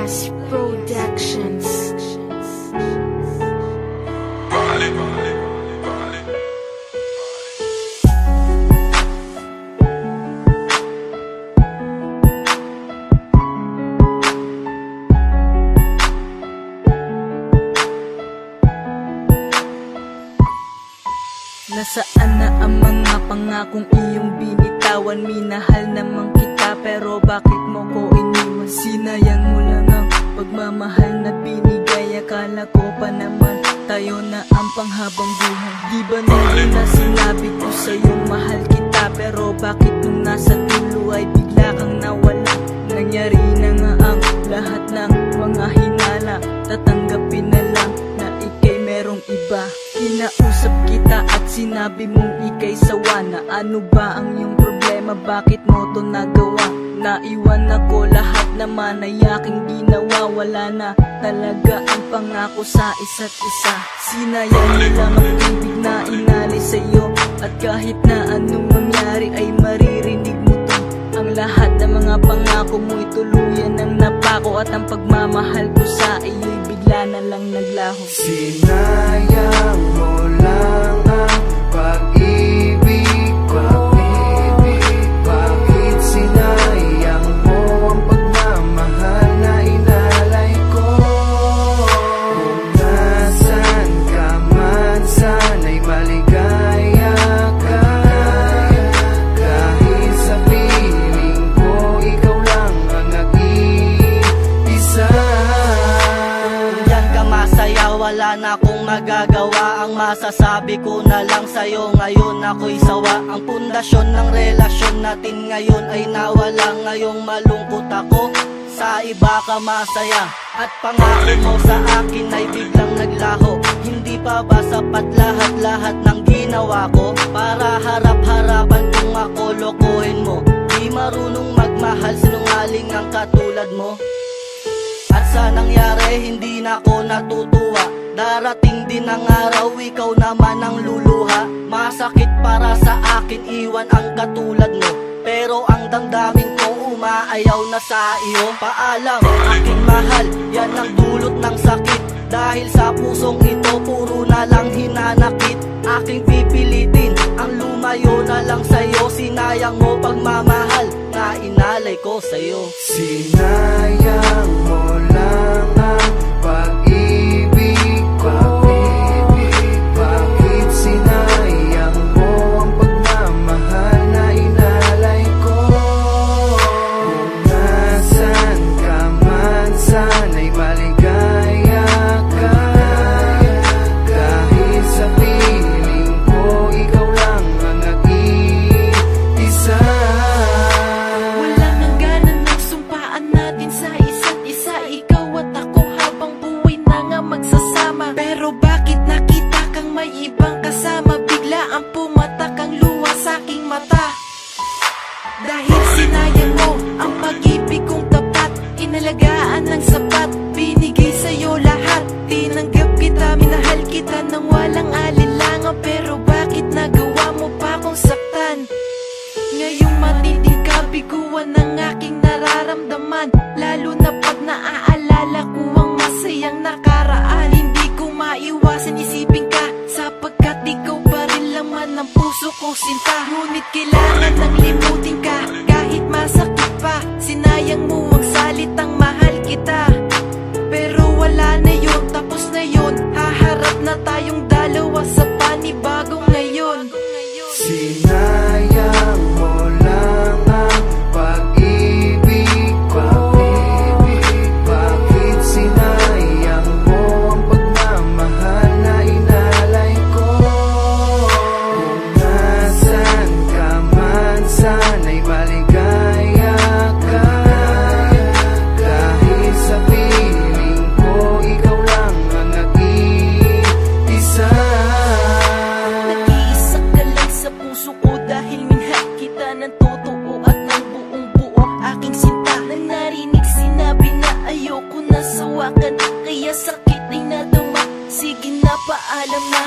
Players Productions. Nasaan na ang mga pangakong iyong binitawan? Minahal naman kita pero bakit mo ko iniwan? Sinayang mo lang ang pagmamahal na binigay. Akala ko pa naman tayo na ang panghabang buhay. Di ba nila na sinabi ko sa'yo mahal kita? Pero bakit nung nasa dulo ay bigla kang nawala? Nangyari na nga ang lahat ng mga hinala. Tatanggapin na lang na ika'y merong iba. Kinausap kita at sinabi mong ika'y sawa na. Ano ba ang iyong problema? Bakit mo to nagawa? Naiwan ako, lahat naman ay aking ginawa. Wala na talaga ang pangako sa isa't isa. Sinayang mo lang ang ibig na inali sa'yo. At kahit na anong mangyari ay maririnig mo to. Ang lahat ng mga pangako mo'y tuluyan ng napako. At ang pagmamahal ko sa iyo'y bigla na lang naglaho. Sinayang mo lang ang pag-ibig ko. Bakit sinayang mo ang pagmamahal na inalay ko? Kung nasan ka man, sana'y maligaya ka. Kahit sa piling ko, ikaw lang ang nag-iisa. Wala na akong magagawa. Ang masasabi ko na lang sa'yo ngayon, ako'y sawa. Ang pundasyon ng relasyon natin ngayon ay nawala. Ngayong malungkot ako, sa iba ka masaya. At pangako mo sa akin ay biglang naglaho. Hindi pa ba sapat lahat-lahat ng ginawa ko? Para harap-harapan kung ako lokohin mo. Di marunong magmahal, sinungaling ang katulad mo. At sa nangyari, hindi na ako natutuwa. Darating din ang araw, ikaw naman ang luluha. Masakit para sa akin, iwan ang katulad mo. Pero ang damdamin ko umaayaw na sa iyo. Paalam, aking mahal, yan ang dulot ng sakit. Dahil sa pusong ito, puro na lang hinanakit. Aking pipilitin, ang lumayo na lang sa'yo. Sinayang mo pagmamahal na inalay ko sa'yo. Sinayang mo lang ang pag-ibig ko. Bakit sinayang mo ang pagmamahal na inalay ko? Kung nasan ka man, sana'y maligaya ka. Kahit sa piling ko, ikaw lang ang nag-iisa. Wala nang ganang nagsumpaan natin sa isa't isa. Ikaw at ako habang buhay na nga magsasama. Pero bakit nakita kang may ibang kasama? Bigla ang pumatak ang luha sa aking mata. Dahil sinayang mo ang pag-ibig kong tapat. Inalagaan ng sapat, binigay sa'yo lahat. Tinanggap kita, minahal kita nang walang alinlangan. Pero bakit nagawa mo pa akong saktan? Ngayong matiting kabiguan ng aking nararamdaman. Lalo na pag naaalala ko ang masayang nakaraan. Hindi ko maiwasan isipin ka, sapagkat ikaw pa rin laman ng puso ko sinta. Ngunit kailangan nang limutin ka, kahit masakit pa. Sinayang mo ang salitang mahal kita. Pero wala na yun, tapos na yun. Haharap na tayong dalawa sa panibagong ngayon. Sinayang mo lang ang pag-ibig ko. Bakit sinayang mo ang pagmamahal na inalay ko? Kung nasan ka man, sana'y maligaya ka. Kahit sa piling ko, ikaw lang ang nag-iisa. Nag-iisa ka lang sa puso ko dahil minahal kita ng totoo at ng buong buo. Aking sinta nang narinig sinabi na ayoko na sawakan. Kaya sakit ay nadama, sige na paalam na.